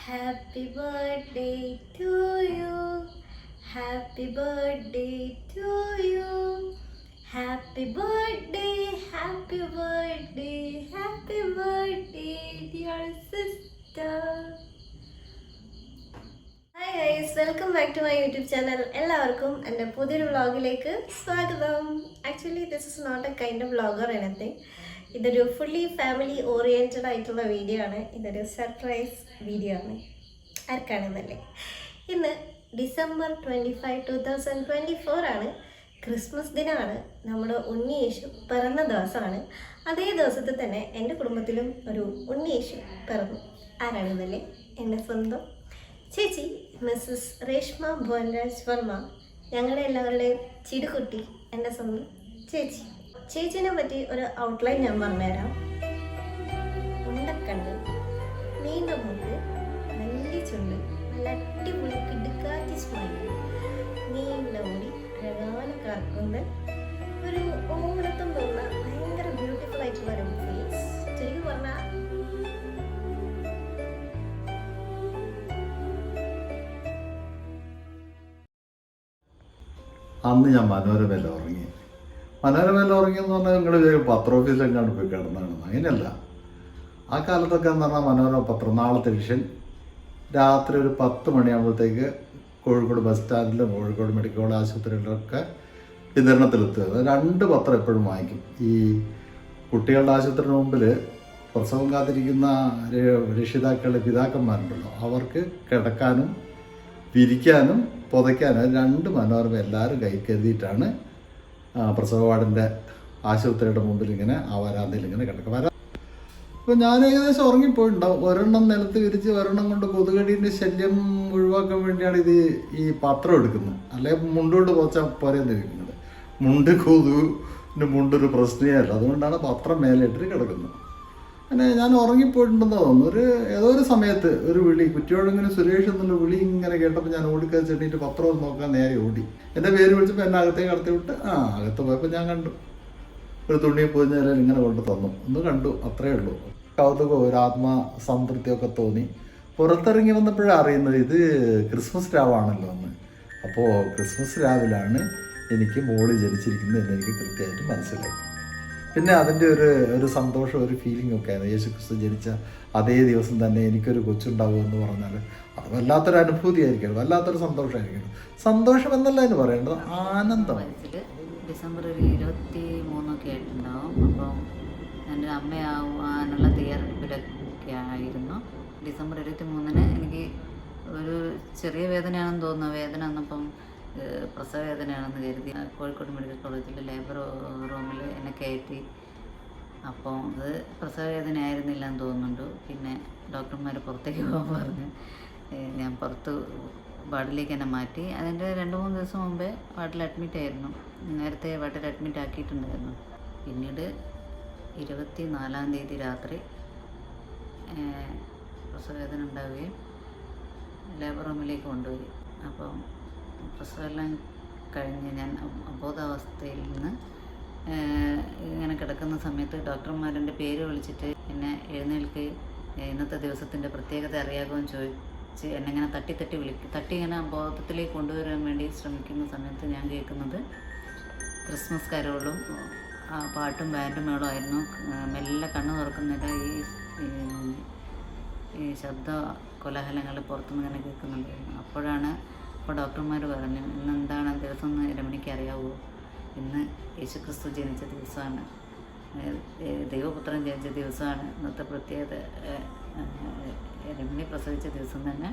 Happy birthday to you. Happy birthday to you. Happy birthday, happy birthday, happy birthday, dear sister. Hi guys, welcome back to my YouTube channel. എല്ലാവർക്കും എൻ്റെ പുതിയൊരു വ്ളോഗിലേക്ക് സ്വാഗതം. Actually this is not a kind of vlog or anything. ഇതൊരു fully family oriented ആയിട്ടുള്ള video ആണ്. ഇതൊരു surprise video ആണ്. ആർക്കാണെന്നല്ലേ, ഇന്ന് ഡിസംബർ 25, 2024 ആണ്. ക്രിസ്മസ് ദിനമാണ്. നമ്മുടെ ഉണ്ണിയേശു പിറന്ന ദിവസമാണ്. അതേ ദിവസത്തിൽ തന്നെ എൻ്റെ കുടുംബത്തിലും ഒരു ഉണ്ണിയേശു പിറന്നു. ആരാണെന്നല്ലേ, എൻ്റെ സ്വന്തം ചേച്ചി മിസ്സസ് രേഷ്മ ഭുവൻരാജ് വർമ്മ, ഞങ്ങളുടെ എല്ലാവരുടെയും ചിടുകുട്ടി, എൻ്റെ സ്വന്തം ചേച്ചി. ചേച്ചീനെ പറ്റി ഒരു ഔട്ട്ലൈൻ ഞാൻ പറഞ്ഞുതരാം. ഉണ്ടക്കണ്ണ്, നീണ്ട മൂക്ക്, വലിയ ചുണ്ട്, നല്ല അടിപൊളി കിടുക്കാച്ചി സ്മൈൽ, നീണ്ട മുടി, അഴകാന കാർക്കുന്തൽ, ഒരു ഓണത്തും തോന്നുന്ന ഭയങ്കര ബ്യൂട്ടിഫുൾ ആയിട്ടുള്ള ഒരു ഫേസ്. ശരിക്കും പറഞ്ഞാൽ അന്ന് ഞാൻ മനോരമയിൽ ഉറങ്ങി. മനോരമയിൽ ഉറങ്ങിയെന്ന് പറഞ്ഞാൽ നിങ്ങൾ പത്ര ഓഫീസിലെങ്ങാണ്ട് പോയി കിടന്നാണ്. അങ്ങനെയല്ല. ആ കാലത്തൊക്കെ എന്ന് പറഞ്ഞാൽ മനോരമ പത്രം, നാളത്തെ എഡിഷൻ രാത്രി ഒരു 10 മണിയാകുമ്പോഴത്തേക്ക് കോഴിക്കോട് ബസ് സ്റ്റാൻഡിലും കോഴിക്കോട് മെഡിക്കൽ കോളേജ് ആശുപത്രികളിലൊക്കെ വിതരണത്തിലെത്തുക. 2 പത്രം എപ്പോഴും വാങ്ങിക്കും. ഈ കുട്ടികളുടെ ആശുപത്രിയുടെ മുമ്പിൽ പ്രസവം കാത്തിരിക്കുന്ന രക്ഷിതാക്കളുടെ പിതാക്കന്മാരുണ്ടല്ലോ, അവർക്ക് കിടക്കാനും വിരിക്കാനും പുതയ്ക്കാനും 2 മനോരമ എല്ലാവരും കൈ കരുതിയിട്ടാണ് പ്രസവ വാർഡിൻ്റെ ആശുപത്രിയുടെ മുമ്പിൽ ഇങ്ങനെ ആ വരാന്തയിൽ ഇങ്ങനെ കിടക്കുക. അപ്പോൾ ഞാൻ ഏകദേശം ഉറങ്ങിപ്പോയിട്ടുണ്ടാവും. ഒരെണ്ണം നിലത്ത് വിരിച്ച് ഒരെണ്ണം കൊണ്ട് കൊതുകടീൻ്റെ ശല്യം ഒഴിവാക്കാൻ വേണ്ടിയാണ് ഈ പത്രം എടുക്കുന്നത്. അല്ലെങ്കിൽ മുണ്ടുകൊണ്ട് പുതച്ചാൽ പോരെന്ന് ഇരിക്കുന്നത്. കൊതുകിൻ്റെ മുണ്ടൊരു പ്രശ്നമേ അല്ല. അതുകൊണ്ടാണ് പത്രം മേലിട്ട് കിടക്കുന്നത്. അങ്ങനെ ഞാൻ ഉറങ്ങിപ്പോയിട്ടുണ്ടെന്ന് തോന്നുന്നു. ഏതോ ഒരു സമയത്ത് ഒരു വിളി, കുറ്റിയോടിങ്ങനെ സുരേഷ് എന്നുള്ള വിളി ഇങ്ങനെ കേട്ടപ്പോൾ ഞാൻ ഓടിക്കഴിച്ചിട്ട് പത്രം നോക്കാൻ നേരെ ഓടി. എൻ്റെ പേര് വിളിച്ചപ്പോൾ എന്നെ അകത്തേക്ക് കടത്തി വിട്ട് അകത്ത് പോയപ്പോൾ ഞാൻ കണ്ടു ഒരു തുണി പൊതിഞ്ഞാൽ ഇങ്ങനെ കൊണ്ട് തന്നു. ഒന്ന് കണ്ടു, അത്രയേ ഉള്ളൂ. കൗതുകവും ഒരു ആത്മസംതൃപ്തിയൊക്കെ തോന്നി. പുറത്തിറങ്ങി വന്നപ്പോഴാണ് അറിയുന്നത് ഇത് ക്രിസ്മസ് രാവാണല്ലോ എന്ന്. അപ്പോൾ ക്രിസ്മസ് രാവിലാണ് എനിക്ക് മോള് ജനിച്ചിരിക്കുന്നത് എന്ന് എനിക്ക് കൃത്യമായിട്ട് മനസ്സിലായി. പിന്നെ അതിൻ്റെ ഒരു സന്തോഷം, ഒരു ഫീലിംഗ് ഒക്കെ ആയിരുന്നു. യേശു ക്രിസ്തു ജനിച്ച അതേ ദിവസം തന്നെ എനിക്കൊരു കൊച്ചുണ്ടാവുമെന്ന് പറഞ്ഞാൽ അത് വല്ലാത്തൊരു അനുഭൂതിയായിരിക്കണം, വല്ലാത്തൊരു സന്തോഷമായിരിക്കണം. സന്തോഷം എന്നല്ല എന്ന് പറയേണ്ടത്, ആനന്ദമായി. ഡിസംബർ 23 ആയിട്ടുണ്ടാവും. അപ്പം എൻ്റെ അമ്മയാവാനുള്ള തയ്യാറെടുപ്പിലൊക്കെ ആയിരുന്നു. ഡിസംബർ 23 എനിക്ക് ഒരു ചെറിയ വേദനയാണെന്ന് തോന്നുന്നു. വേദന വന്നപ്പം പ്രസവ വേദനയാണെന്ന് കരുതി കോഴിക്കോട് മെഡിക്കൽ കോളേജിൽ ലേബർ റൂമിൽ എന്നെ കയറ്റി. അപ്പോൾ അത് പ്രസവ വേദന ആയിരുന്നില്ല എന്ന് തോന്നുന്നുണ്ട്. പിന്നെ ഡോക്ടർമാർ പുറത്തേക്ക് പോകാൻ പറഞ്ഞ് ഞാൻ പുറത്ത് വാർഡിലേക്ക് എന്നെ മാറ്റി. അതിൻ്റെ 2-3 ദിവസം മുമ്പേ വാർഡിൽ അഡ്മിറ്റ് ആയിരുന്നു. നേരത്തെ വാർഡിൽ അഡ്മിറ്റ് ആക്കിയിട്ടുണ്ടായിരുന്നു. പിന്നീട് 24-ാം തീയതി രാത്രി പ്രസവവേദന ഉണ്ടാവുകയും ലേബർ റൂമിലേക്ക് കൊണ്ടുപോയി. അപ്പം പ്രസവമെല്ലാം കഴിഞ്ഞ് ഞാൻ അബോധാവസ്ഥയിൽ നിന്ന് ഇങ്ങനെ കിടക്കുന്ന സമയത്ത് ഡോക്ടർമാരുടെ പേര് വിളിച്ചിട്ട് എന്നെ എഴുന്നേൽക്ക്, ഇന്നത്തെ ദിവസത്തിൻ്റെ പ്രത്യേകത അറിയാകുമെന്ന് ചോദിച്ച് എന്നെ ഇങ്ങനെ തട്ടി ഇങ്ങനെ ബോധത്തിലേക്ക് കൊണ്ടുവരാൻ വേണ്ടി ശ്രമിക്കുന്ന സമയത്ത് ഞാൻ കേൾക്കുന്നത് ക്രിസ്മസ് കരോളും പാട്ടും ബാൻഡും മേളമായിരുന്നു. മെല്ലെ കണ്ണ് തുറക്കുന്നില്ല. ഈ ശബ്ദ കോലാഹലങ്ങൾ പുറത്തുനിന്ന് ഇങ്ങനെ കേൾക്കുന്നുണ്ടായിരുന്നു. അപ്പോൾ ഡോക്ടർമാർ പറഞ്ഞു, ഇന്ന് എന്താണ് ദിവസം എന്ന് രമണിക്ക് അറിയാവോ? ഇന്ന് യേശുക്രിസ്തു ജനിച്ച ദിവസമാണ്, ദൈവപുത്രൻ ജനിച്ച ദിവസമാണ് ഇന്നത്തെ പ്രത്യേകത. രമണി പ്രസവിച്ച ദിവസം തന്നെ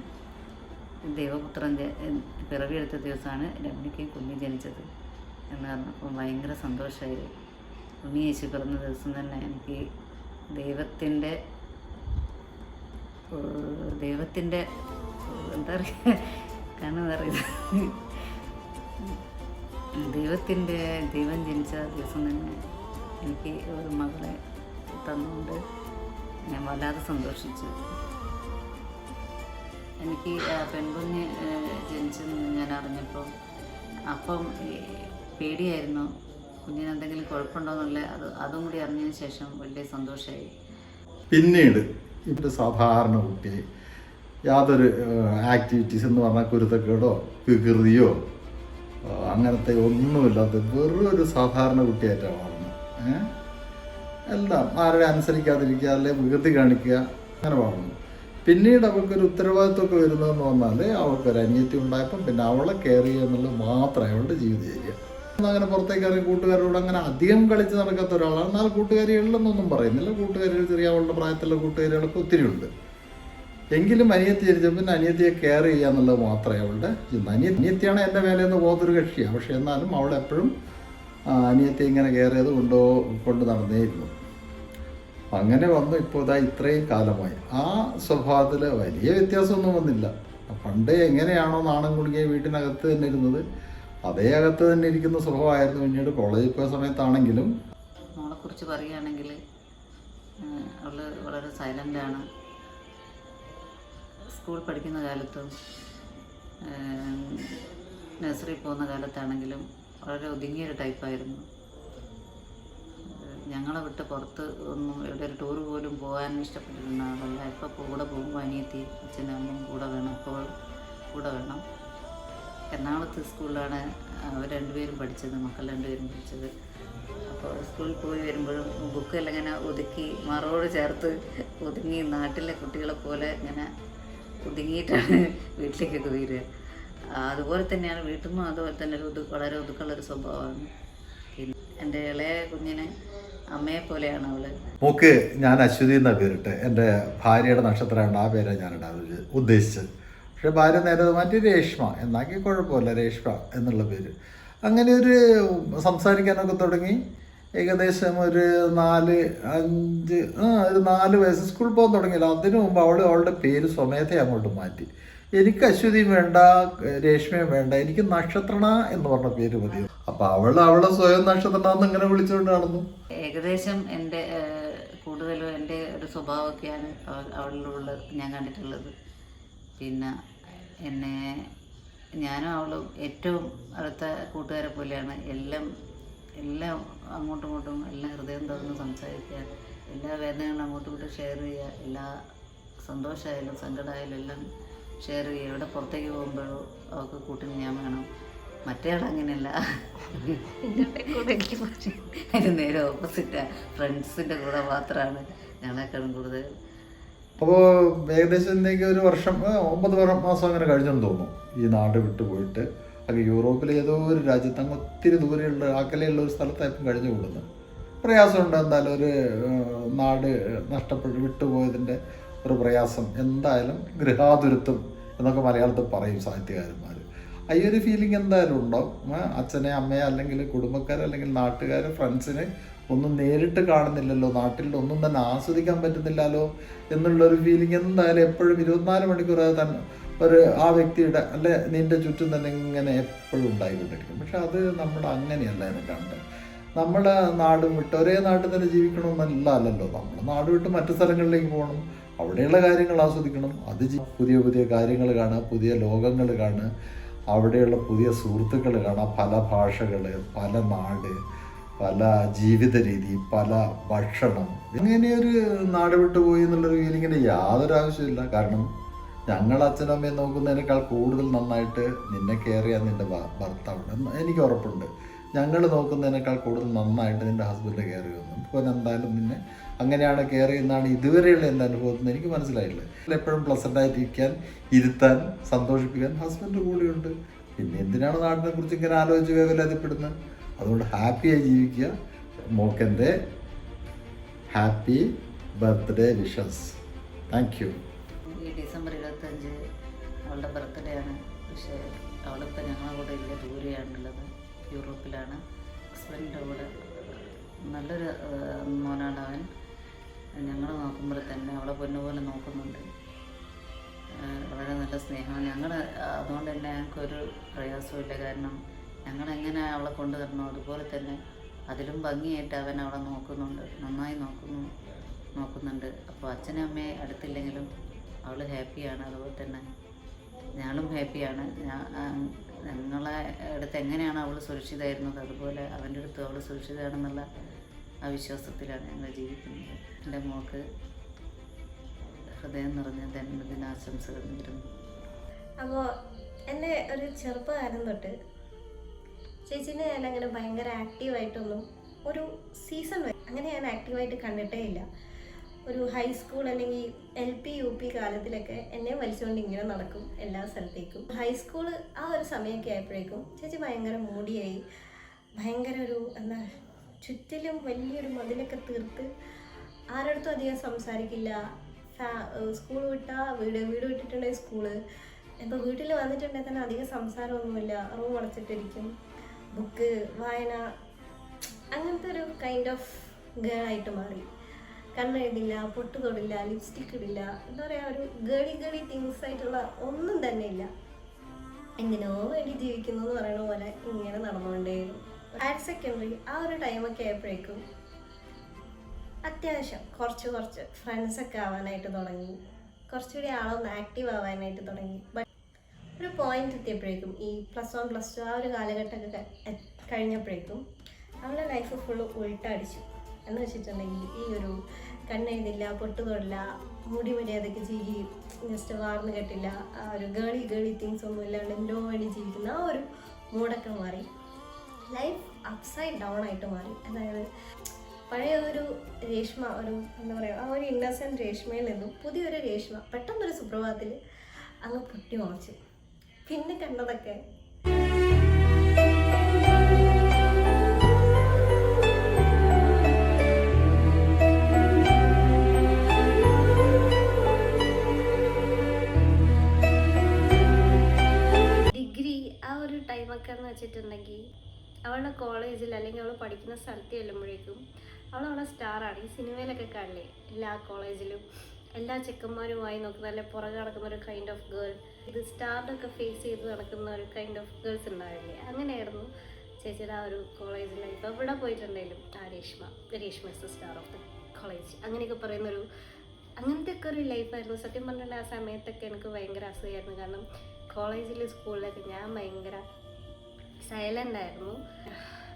ദൈവപുത്രൻ പിറവിയെടുത്ത ദിവസമാണ് രമണിക്ക് കുഞ്ഞ് ജനിച്ചത് എന്ന് പറഞ്ഞപ്പോൾ ഭയങ്കര സന്തോഷമായി. ഉണ്ണി യേശു പിറന്ന ദിവസം തന്നെ എനിക്ക് ദൈവത്തിൻ്റെ എന്താ പറയുക, കണ്ണ് നിറയുന്നത്. ദൈവം ജനിച്ച ദിവസം തന്നെ എനിക്ക് ഒരു മകളെ തന്നുകൊണ്ട് ഞാൻ വല്ലാതെ സന്തോഷിച്ചു. എനിക്ക് പെൺകുഞ്ഞ് ജനിച്ചെന്ന് ഞാൻ അറിഞ്ഞപ്പോൾ അപ്പം പേടിയായിരുന്നു, കുഞ്ഞിന് എന്തെങ്കിലും കുഴപ്പമുണ്ടോ എന്നുള്ള അതും കൂടി അറിഞ്ഞതിന് ശേഷം വലിയ സന്തോഷമായി. പിന്നീട് ഇവിടെ സാധാരണ കുട്ടി യാതൊരു ആക്ടിവിറ്റീസ് എന്ന് പറഞ്ഞാൽ കുരുത്തക്കേടോ വികൃതിയോ അങ്ങനത്തെ ഒന്നുമില്ലാത്ത വെറും ഒരു സാധാരണ കുട്ടിയായിട്ടാണ് വളർന്നത്. എല്ലാം ആരുടെ അനുസരിക്കാതിരിക്കുക, അല്ലെങ്കിൽ വികൃതി കാണിക്കുക, അങ്ങനെ വളർന്നു. പിന്നീട് അവൾക്കൊരു ഉത്തരവാദിത്വമൊക്കെ വരുന്നതെന്ന് പറഞ്ഞാൽ അവൾക്കൊരു അനിയത്തി ഉണ്ടായപ്പം പിന്നെ അവളെ കെയർ ചെയ്യുക എന്നുള്ളത് മാത്രമേ അവളുടെ ജീവിതചര്യ. അങ്ങനെ പുറത്തേക്ക് ഇറങ്ങി കൂട്ടുകാരോട് അങ്ങനെ അധികം കളിച്ച് നടക്കാത്ത ഒരാളാണ്. എന്നാൽ കൂട്ടുകാരികളിലെന്നൊന്നും പറയുന്നില്ല. കൂട്ടുകാരികൾ ചെറിയ അവളുടെ പ്രായത്തിലുള്ള കൂട്ടുകാരികളൊക്കെ ഒത്തിരി ഉണ്ട്. എങ്കിലും അനിയത്തി ജനിച്ചപ്പോൾ പിന്നെ അനിയത്തിയെ കെയർ ചെയ്യുക എന്നുള്ളത് മാത്രമേ അവളുടെ അനിയത്തിയാണ് എൻ്റെ മേലെന്ന് പോകുന്നൊരു കക്ഷിയാണ്. പക്ഷെ എന്നാലും അവളെപ്പോഴും അനിയത്തിയെ ഇങ്ങനെ കെയർ ചെയ്ത് കൊണ്ട് നടന്നേയിരുന്നു. അങ്ങനെ വന്നു ഇപ്പോൾ ഇതാ ഇത്രയും കാലമായി. ആ സ്വഭാവത്തിൽ വലിയ വ്യത്യാസമൊന്നും വന്നില്ല. പണ്ട് എങ്ങനെയാണോ നാണം കുടുങ്ങിയ വീട്ടിനകത്ത് തന്നെ ഇരുന്നത് അതേ അകത്ത് തന്നെ ഇരിക്കുന്ന സ്വഭാവമായിരുന്നു. പിന്നീട് കോളേജിൽ പോയ സമയത്താണെങ്കിലും മോളെക്കുറിച്ച് പറയുകയാണെങ്കിൽ അവൾ വളരെ സൈലൻ്റാണ്. സ്കൂൾ പഠിക്കുന്ന കാലത്തും നഴ്സറി പോകുന്ന കാലത്താണെങ്കിലും വളരെ ഒതുങ്ങിയൊരു ടൈപ്പായിരുന്നു. ഞങ്ങളെ വിട്ട് പുറത്ത് ഒന്നും എവിടെ ഒരു ടൂർ പോലും പോകാൻ ഇഷ്ടപ്പെട്ടിരുന്ന ആളല്ല. ഇപ്പോൾ കൂടെ പോകുമ്പോൾ അനിയത്തി അച്ഛനും അമ്മയും കൂടെ വേണം, ഇപ്പോൾ കൂടെ വേണം. എറണാകുളത്ത് സ്കൂളിലാണ് അവർ രണ്ടുപേരും പഠിച്ചത്, മക്കൾ രണ്ടുപേരും പഠിച്ചത്. അപ്പോൾ സ്കൂളിൽ പോയി വരുമ്പോഴും ബുക്കെല്ലാം ഇങ്ങനെ ഒതുക്കി മറോട് ചേർത്ത് ഒതുങ്ങി നാട്ടിലെ കുട്ടികളെ പോലെ ഇങ്ങനെ ഒതുങ്ങിയിട്ടാണ് വീട്ടിലേക്കൊക്കെ വരിക. അതുപോലെ തന്നെയാണ് വീട്ടിൽ നിന്നും അതുപോലെ തന്നെ വളരെ ഒതുക്കുള്ളൊരു സ്വഭാവമാണ്. പിന്നെ എൻ്റെ ഇളയ കുഞ്ഞിന് അമ്മയെ പോലെയാണ് അവള്. മോക്ക് ഞാൻ അശ്വതി എന്ന പേരിട്ട് എൻ്റെ ഭാര്യയുടെ നക്ഷത്രമാണ്, ആ പേരാണ് ഞാനിടാൻ ഉദ്ദേശിച്ചത്. പക്ഷെ ഭാര്യ നേരെ മാറ്റി രേഷ്മ എന്നാക്കി കുഴപ്പമില്ല, രേഷ്മ എന്നുള്ള പേര്. അങ്ങനെ ഒരു സംസാരിക്കാനൊക്കെ തുടങ്ങി. ഏകദേശം ഒരു 4 വയസ്സ് സ്കൂളിൽ പോകാൻ തുടങ്ങിയില്ല. അതിനു മുമ്പ് അവളുടെ പേര് സ്വമേധയെ അങ്ങോട്ട് മാറ്റി. എനിക്ക് അശ്വതിയും വേണ്ട, രേഷ്മയും വേണ്ട, എനിക്ക് നക്ഷത്രണ എന്ന് പറഞ്ഞ പേര് മതി. അപ്പം അവളെ സ്വയം നക്ഷത്രണ എന്ന് ഇങ്ങനെ വിളിച്ചുകൊണ്ട് നടന്നു. ഏകദേശം എൻ്റെ കൂടുതലും എൻ്റെ ഒരു സ്വഭാവമൊക്കെയാണ് അവളിലുള്ള ഞാൻ കണ്ടിട്ടുള്ളത്. പിന്നെ ഞാനും അവളും ഏറ്റവും അടുത്ത കൂട്ടുകാരെ പോലെയാണ്. എല്ലാം അങ്ങോട്ടും ഇങ്ങോട്ടും എല്ലാം ഹൃദയം തുറന്ന് സംസാരിക്കുക, എല്ലാ വേദനകളും അങ്ങോട്ടും ഇങ്ങോട്ടും ഷെയർ ചെയ്യുക, എല്ലാ സന്തോഷമായാലും സങ്കടമായാലും എല്ലാം ഷെയർ ചെയ്യുക. എവിടെ പുറത്തേക്ക് പോകുമ്പോഴോ അവൾക്ക് കൂട്ടിന് ഞാൻ വേണം. മറ്റേ ആളങ്ങനെയല്ല, അതിന് നേരെ ഓപ്പോസിറ്റാണ്. ഫ്രണ്ട്സിൻ്റെ കൂടെ മാത്രമാണ് ഞങ്ങളെക്കാളും കൂടുതൽ. അപ്പോൾ ഏകദേശം എന്തെങ്കിലും ഒരു വർഷം 9 മാസം അങ്ങനെ കഴിഞ്ഞെന്ന് തോന്നുന്നു ഈ നാട് വിട്ടു പോയിട്ട്. അത് യൂറോപ്പിലെ ഏതോ ഒരു രാജ്യത്ത് അങ്ങ് ഒത്തിരി ദൂരെയുള്ള അകലെയുള്ള ഒരു സ്ഥലത്തായിരിക്കും കഴിഞ്ഞു കൂടുന്നത്. പ്രയാസമുണ്ട് എന്തായാലും, ഒരു നാട് നഷ്ടപ്പെട്ട് വിട്ടുപോയതിൻ്റെ ഒരു പ്രയാസം എന്തായാലും, ഗൃഹാതുരത്വം എന്നൊക്കെ മലയാളത്തിൽ പറയും സാഹിത്യകാരന്മാർ. ഈ ഒരു ഫീലിംഗ് എന്തായാലും ഉണ്ടാവും. അച്ഛനെ അമ്മയെ അല്ലെങ്കിൽ കുടുംബക്കാരെ അല്ലെങ്കിൽ നാട്ടുകാരെ ഫ്രണ്ട്സിനെ ഒന്നും നേരിട്ട് കാണുന്നില്ലല്ലോ, നാട്ടിൽ ഒന്നും തന്നെ ആസ്വദിക്കാൻ പറ്റുന്നില്ലല്ലോ എന്നുള്ളൊരു ഫീലിംഗ് എന്തായാലും എപ്പോഴും 24 മണിക്കൂർ തന്നെ ആ വ്യക്തിയുടെ അല്ലെ നിൻ്റെ ചുറ്റും തന്നെ ഇങ്ങനെ എപ്പോഴും ഉണ്ടായിക്കൊണ്ടിരിക്കും. പക്ഷെ അത് നമ്മുടെ അങ്ങനെയല്ല എന്നെ കണ്ടത്. നമ്മുടെ നാടും വിട്ട് ഒരേ നാട്ടിൽ തന്നെ ജീവിക്കണമെന്നല്ലല്ലോ. നമ്മൾ നാട് വിട്ട് മറ്റു സ്ഥലങ്ങളിലേക്ക് പോകണം, അവിടെയുള്ള കാര്യങ്ങൾ ആസ്വദിക്കണം. അത് പുതിയ പുതിയ കാര്യങ്ങൾ കാണുക, പുതിയ ലോകങ്ങൾ കാണുക, അവിടെയുള്ള പുതിയ സുഹൃത്തുക്കൾ കാണാം, പല ഭാഷകൾ, പല നാട്, പല ജീവിത രീതി, പല ഭക്ഷണം. ഇങ്ങനെയൊരു നാട് വിട്ടു പോയി എന്നുള്ളൊരു ഫീലിങ്ങിന് യാതൊരു ആവശ്യമില്ല. കാരണം ഞങ്ങൾ അച്ഛനമ്മയെ നോക്കുന്നതിനേക്കാൾ കൂടുതൽ നന്നായിട്ട് നിന്നെ കെയർ ചെയ്യാൻ നിൻ്റെ ഭർത്താവുണ്ട്, എനിക്ക് ഉറപ്പുണ്ട്. ഞങ്ങൾ നോക്കുന്നതിനേക്കാൾ കൂടുതൽ നന്നായിട്ട് നിൻ്റെ ഹസ്ബൻഡ് കെയർ ചെയ്യുന്നു. ഇപ്പോൾ എന്തായാലും നിന്നെ അങ്ങനെയാണ് കെയർ ചെയ്യുന്നതാണ് ഇതുവരെയുള്ള എൻ്റെ അനുഭവത്തിൽ എനിക്ക് മനസ്സിലായിട്ടുള്ളത്. എപ്പോഴും പ്ലസൻ്റായിട്ടിരിക്കാൻ, ഇരുത്താൻ, സന്തോഷിപ്പിക്കാൻ ഹസ്ബൻഡ് കൂടെയുണ്ട്. പിന്നെ എന്തിനാണ് നാടിനെ കുറിച്ച് ഇങ്ങനെ ആലോചിച്ച് വേവലാതിപ്പെടുന്നത്? അതുകൊണ്ട് ഹാപ്പിയായി ജീവിക്കുക. മോക്കെൻ്റെ happy birthday wishes. Thank you. ഈ ഡിസംബർ 25 അവളുടെ ബർത്ത്ഡേ ആണ്. പക്ഷേ അവളിപ്പോൾ ഞങ്ങളുടെ കൂടെ ഇല്ല, ദൂരെയാണുള്ളത്, യൂറോപ്പിലാണ്. ഹസ്ബൻഡിൻ്റെ കൂടെ. നല്ലൊരു മോനാണ് അവൻ. ഞങ്ങൾ നോക്കുമ്പോൾ തന്നെ അവളെ പൊന്നുപോലെ നോക്കുന്നുണ്ട്. വളരെ നല്ല സ്നേഹമാണ് ഞങ്ങൾ. അതുകൊണ്ട് തന്നെ ഞങ്ങൾക്കൊരു പ്രയാസമില്ല. കാരണം ഞങ്ങളെങ്ങനെ അവളെ കൊണ്ടു തരണോ അതുപോലെ തന്നെ അതിലും ഭംഗിയായിട്ട് അവൻ അവളെ നോക്കുന്നുണ്ട്, നന്നായി നോക്കുന്നുണ്ട്. അപ്പോൾ അച്ഛനും അമ്മയെ അടുത്തില്ലെങ്കിലും അവൾ ഹാപ്പിയാണ്. അതുപോലെ തന്നെ ഞങ്ങളും ഹാപ്പിയാണ്. ഞങ്ങളെ അടുത്ത് എങ്ങനെയാണ് അവൾ സുരക്ഷിതമായിരുന്നത് അതുപോലെ അവൻ്റെ അടുത്ത് അവൾ സുരക്ഷിതമാണെന്നുള്ള ആ വിശ്വാസത്തിലാണ് ഞങ്ങൾ ജീവിക്കുന്നത്. എൻ്റെ മോൾക്ക് ഹൃദയം നിറഞ്ഞ ജന്മദിനാശംസകൾ നേരുന്നു. അപ്പോൾ എൻ്റെ ഒരു ചെറുപ്പകാലം തൊട്ട് ചേച്ചീനെ ഞാൻ അങ്ങനെ ഭയങ്കര ആക്റ്റീവായിട്ടൊന്നും ഒരു സീസൺ വരെ അങ്ങനെ ഞാൻ ആക്റ്റീവായിട്ട് കണ്ടിട്ടേ ഇല്ല. ഒരു ഹൈസ്കൂൾ അല്ലെങ്കിൽ LP UP കാലത്തിലൊക്കെ എന്നെ വലിച്ചുകൊണ്ട് ഇങ്ങനെ നടക്കും എല്ലാ സ്ഥലത്തേക്കും. ഹൈസ്കൂൾ ആ ഒരു സമയമൊക്കെ ആയപ്പോഴേക്കും ചേച്ചി ഭയങ്കര മൂടിയായി, ഭയങ്കര ഒരു എന്താ ചുറ്റിലും വലിയൊരു മതിലൊക്കെ തീർത്ത് ആരടുത്തും അധികം സംസാരിക്കില്ല. സ്കൂൾ വിട്ടാൽ വീട് വിട്ടിട്ടുണ്ടെങ്കിൽ സ്കൂള്, ഇപ്പോൾ വീട്ടിൽ വന്നിട്ടുണ്ടെങ്കിൽ തന്നെ അധികം സംസാരമൊന്നുമില്ല, റൂം അടച്ചിട്ടിരിക്കും, ബുക്ക് വായന, അങ്ങനത്തെ ഒരു കൈൻഡ് ഓഫ് ഗേൾ ആയിട്ട് മാറി. കണ്ണെഴുതില്ല, പൊട്ട് തൊടില്ല, ലിപ്സ്റ്റിക് ഇടില്ല, എന്താ പറയുക, ഒരു ഗേളി തിങ്സ് ആയിട്ടുള്ള ഒന്നും തന്നെ ഇല്ല. എന്തിനോ വേണ്ടി ജീവിക്കുന്നു എന്ന് പറയുന്ന പോലെ ഇങ്ങനെ നടന്നുകൊണ്ടേയിരുന്നു. ഹയർ സെക്കൻഡറി ആ ഒരു ടൈമൊക്കെ ആയപ്പോഴേക്കും അത്യാവശ്യം കുറച്ച് ഫ്രണ്ട്സൊക്കെ ആവാനായിട്ട് തുടങ്ങി, കുറച്ചുകൂടി ആളൊന്ന് ആക്റ്റീവ് ആവാനായിട്ട് തുടങ്ങി. ബട്ട് ഒരു പോയിന്റ് എത്തിയപ്പോഴേക്കും ഈ +1 +2 ആ ഒരു കാലഘട്ടമൊക്കെ കഴിഞ്ഞപ്പോഴേക്കും അവളുടെ ലൈഫ് ഫുള്ള് ഉൾട്ടടിച്ചു. എന്ന് വെച്ചിട്ടുണ്ടെങ്കിൽ ഈ ഒരു കണ്ണെഴുതില്ല, പൊട്ട് തൊടില്ല, മുടി മര്യാദയ്ക്ക് ജീവി, ജസ്റ്റ് വാർന്ന് കെട്ടില്ല, ആ ഒരു ഗേളി തിങ്സ് ഒന്നും ഇല്ലാണ്ട് എന്തോ വേണ്ടി ജീവിക്കുന്ന ആ ഒരു മൂടൊക്കെ മാറി. ലൈഫ് അപ്സൈഡ് ഡൗൺ ആയിട്ട് മാറി. അതായത് പഴയ ഒരു രേഷ്മ, ഒരു എന്താ പറയുക, ആ ഒരു ഇന്നസെൻറ്റ് രേഷ്മയിൽ നിന്നും പുതിയൊരു രേഷ്മ പെട്ടെന്നൊരു സുപ്രഭാതത്തിൽ അങ്ങ് പൊട്ടി മുളച്ചു. പിന്നെ കണ്ടതൊക്കെ ഡിഗ്രി ആ ഒരു ടൈമൊക്കെ എന്ന് വെച്ചിട്ടുണ്ടെങ്കിൽ അവളുടെ കോളേജിൽ അല്ലെങ്കിൽ അവൾ പഠിക്കുന്ന സ്ഥലത്ത് ചെല്ലുമ്പോഴേക്കും അവളവിടെ സ്റ്റാറാണ്. ഈ സിനിമയിലൊക്കെ കാണില്ലേ, എല്ലാ കോളേജിലും എല്ലാ ചെക്കന്മാരുമായി നോക്കുന്ന നല്ല പുറകെ നടക്കുന്ന ഒരു കൈൻഡ് ഓഫ് ഗേൾ, ഇത് സ്റ്റാറിനൊക്കെ ഫേസ് ചെയ്ത് നടക്കുന്ന ഒരു കൈൻഡ് ഓഫ് ഗേൾസ് ഉണ്ടാവില്ലേ, അങ്ങനെയായിരുന്നു ചേച്ചിയുടെ ആ ഒരു കോളേജ് ലൈഫ്. എവിടെ പോയിട്ടുണ്ടെങ്കിലും ആ Reshma is the star of the college അങ്ങനെയൊക്കെ പറയുന്നൊരു അങ്ങനത്തെ ഒക്കെ ഒരു ലൈഫായിരുന്നു. സത്യം പറഞ്ഞിട്ടുണ്ടെങ്കിൽ ആ സമയത്തൊക്കെ എനിക്ക് ഭയങ്കര അസുഖമായിരുന്നു. കാരണം കോളേജിൽ സ്കൂളിലൊക്കെ ഞാൻ ഭയങ്കര സൈലൻ്റ് ആയിരുന്നു.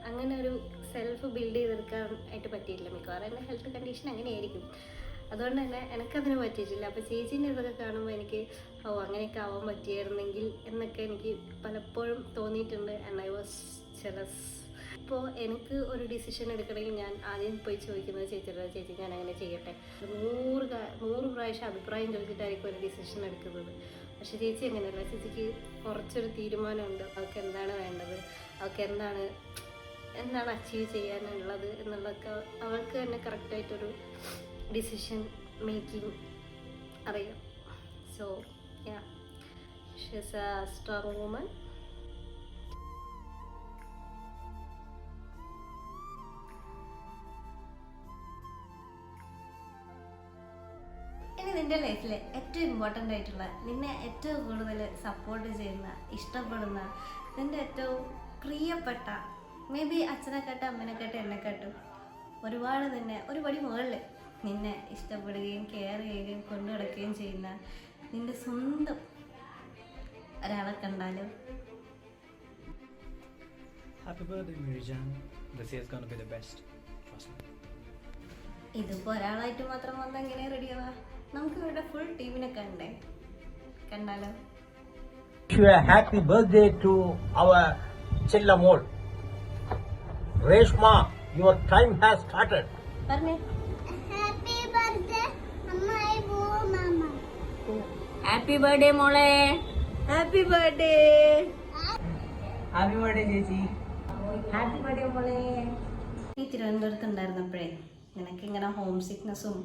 അങ്ങനെ ഒരു സെൽഫ് ബിൽഡ് ചെയ്തെടുക്കാനായിട്ട് പറ്റിയില്ല. മിക്കവാറും എൻ്റെ ഹെൽത്ത് കണ്ടീഷൻ അങ്ങനെയായിരിക്കും. അതുകൊണ്ട് തന്നെ എനിക്കതിന് പറ്റിയിട്ടില്ല. അപ്പോൾ ചേച്ചീൻ്റെ ഇതൊക്കെ കാണുമ്പോൾ എനിക്ക് അങ്ങനെയൊക്കെ ആവാൻ പറ്റിയായിരുന്നെങ്കിൽ എന്നൊക്കെ എനിക്ക് പലപ്പോഴും തോന്നിയിട്ടുണ്ട്. And I was jealous. ഇപ്പോൾ എനിക്ക് ഒരു ഡിസിഷൻ എടുക്കണമെങ്കിൽ ഞാൻ ആദ്യം പോയി ചോദിക്കുന്നത് ചേച്ചിയുടെ, ചേച്ചി ഞാൻ അങ്ങനെ ചെയ്യട്ടെ, 100 പ്രാവശ്യം അഭിപ്രായം ചോദിച്ചിട്ടായിരിക്കും ഒരു ഡിസിഷൻ എടുക്കുന്നത്. പക്ഷെ ചേച്ചി അങ്ങനെയല്ല. ചേച്ചിക്ക് കുറച്ചൊരു തീരുമാനമുണ്ട്, അവൾക്ക് എന്താണ് വേണ്ടത്, അവൾക്ക് എന്താണ് അച്ചീവ് ചെയ്യാനുള്ളത് എന്നുള്ളതൊക്കെ അവൾക്ക് തന്നെ കറക്റ്റായിട്ടൊരു ഡിസിഷൻ മേക്കിംഗ് അറിയാം. So yeah, she is A strong woman. ഇനി നിൻ്റെ ലൈഫിൽ ഏറ്റവും ഇമ്പോർട്ടൻ്റ് ആയിട്ടുള്ള, നിന്നെ ഏറ്റവും കൂടുതൽ സപ്പോർട്ട് ചെയ്യുന്ന, ഇഷ്ടപ്പെടുന്ന, നിൻ്റെ ഏറ്റവും പ്രിയപ്പെട്ട, മേ ബി അച്ഛനെക്കാട്ടും അമ്മനെക്കാട്ടും എന്നെക്കാട്ടും ഒരുപാട് നിന്നെ ഒരു പടി മുകളിൽ നിന്നെ ഇഷ്ടപ്പെടുകയും കെയർ ചെയ്യുകയും കൊണ്ടു നടക്കുകയും ചെയ്യുന്ന നിൻ്റെ സ്വന്തം ഒരാളെ കണ്ടാലും Happy birthday, Mirjan. This year's gonna be the best. Trust me. ഇതിപ്പോൾ ഒരാളായിട്ട് മാത്രം വന്നാൽ എങ്ങനെ റെഡിയാവാ? നമുക്ക് ഇവിടെ ഫുൾ ടീമിനെ കണ്ടാലോ? Wish you a happy birthday to our Chillamol. Reshma, your time has started. പറഞ്ഞേ. ഹാപ്പി ബർത്ത്ഡേ അമ്മായി ബോ മാമ. ഹാപ്പി ബർത്ത്ഡേ മോളെ. Happy birthday. Happy birthday, ചേച്ചി. ഹാപ്പി ബർത്ത്ഡേ മോളെ. നീ തിരുവനന്തപുരത്ത് ഉണ്ടായിരുന്നപ്പോഴേ നിനക്കിങ്ങനെ ഹോം സിക്നെസ്സും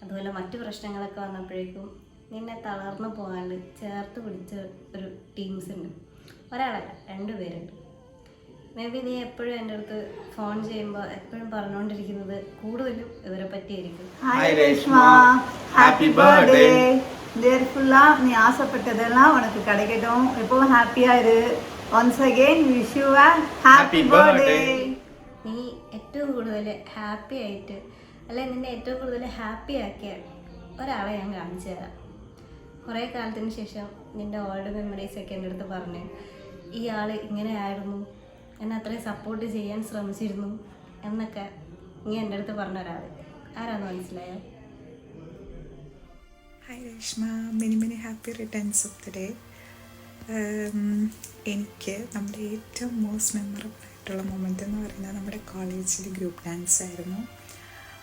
അതുപോലെ മറ്റു പ്രശ്നങ്ങളൊക്കെ വന്നപ്പോഴേക്കും നിന്നെ തളർന്നു പോകാണ്ട് ചേർത്ത് പിടിച്ച ഒരു ടീംസ് ഉണ്ട്. ഒരാളല്ല, 2 പേരുണ്ട്. മേ ബി നീ എപ്പോഴും എൻ്റെ അടുത്ത് ഫോൺ ചെയ്യുമ്പോൾ എപ്പോഴും പറഞ്ഞുകൊണ്ടിരിക്കുന്നത് കൂടുതലും ഇവരെ പറ്റിയായിരിക്കും. Hi Reshma, happy birthday. தேர்ஃபுல்லாக நீ ஆசைப்பட்டதெல்லாம் உனக்கு கிடைக்கட்டும். எப்பவும் ஹாப்பியாக இரு. Once again wish you a happy birthday. നീ ഏറ്റവും കൂടുതൽ ഹാപ്പി ആയിട്ട്, അല്ലെങ്കിൽ നിന്നെ ഏറ്റവും കൂടുതൽ ഹാപ്പി ആക്കിയ ഒരാളെ ഞാൻ കാണിച്ചു തരാം. കുറേ കാലത്തിന് ശേഷം നിൻ്റെ ഓൾഡ് മെമ്മറീസൊക്കെ എൻ്റെ അടുത്ത് പറഞ്ഞ് ഈ ആൾ ഇങ്ങനെ ആയിരുന്നു, എന്നെ അത്രയും സപ്പോർട്ട് ചെയ്യാൻ ശ്രമിച്ചിരുന്നു എന്നൊക്കെ നീ എൻ്റെ അടുത്ത് പറഞ്ഞ ഒരാൾ ആരാന്ന് മനസ്സിലായോ? Hi Reshma, many happy returns of the day. എനിക്ക് നമ്മുടെ ഏറ്റവും മോസ്റ്റ് മെമ്മറബിൾ ആയിട്ടുള്ള മൊമെൻ്റ് എന്ന് പറയുന്നത് നമ്മുടെ കോളേജിൽ ഗ്രൂപ്പ് ഡാൻസ് ആയിരുന്നു.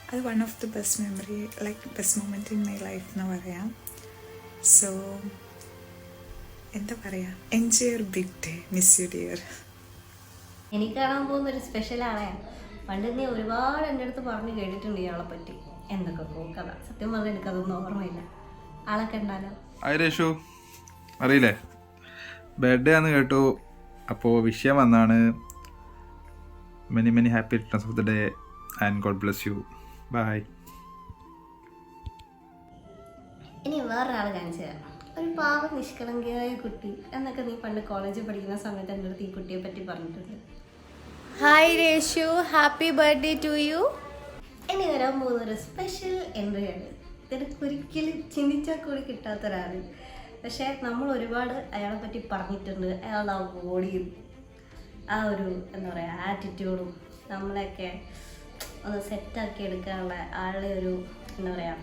അത് one of the best memory, like best moment in my life എന്ന് പറയാം. സോ എന്താ പറയുക, enjoy your big day, miss you dear. എനിക്ക് കാണാൻ പോകുന്ന ഒരു സ്പെഷ്യൽ ആളെയാണ്. പണ്ട് നീ ഒരുപാട് എൻ്റെ അടുത്ത് പറഞ്ഞ് കേട്ടിട്ടുണ്ട് ഇയാളെ പറ്റി, എന്തൊക്കെ കഥ. സത്യം പറഞ്ഞാൽ എനിക്കതൊന്നും ഓർമ്മയില്ല. ആളൊക്കെ ഉണ്ടാലോ? ഹായ് രേഷു, അറിയില്ലേ, ബർത്ത്ഡേ ആണെന്ന് കേട്ടു. അപ്പോൾ വിഷയം വന്നാണ്. Many happy returns of the day and God bless you. Bye. ഇനി വേറൊരാൾ കാണിച്ചു തരാം. ഒരു പാവ നിഷ്കളങ്കയായ കുട്ടി എന്നൊക്കെ നീ പണ്ട് കോളേജിൽ പഠിക്കുന്ന സമയത്ത് എൻ്റെ അടുത്ത് ഈ കുട്ടിയെ പറ്റി പറഞ്ഞിട്ടുണ്ട്. Hi Reshu, happy birthday to you. ഇനി വരാൻ പോകുന്നൊരു സ്പെഷ്യൽ എൻട്രിയാണ്. ഇതെനിക്ക് ഒരിക്കലും ചിന്തിച്ചാൽ കൂടി കിട്ടാത്ത ഒരാൾ. പക്ഷേ നമ്മൾ ഒരുപാട് അയാളെ പറ്റി പറഞ്ഞിട്ടുണ്ട്. അയാളുടെ ആ ബോഡിയും ആ ഒരു എന്താ പറയുക ആറ്റിറ്റ്യൂഡും നമ്മളെയൊക്കെ ഒന്ന് സെറ്റാക്കി എടുക്കാനുള്ള ആളുടെ ഒരു എന്താ പറയുക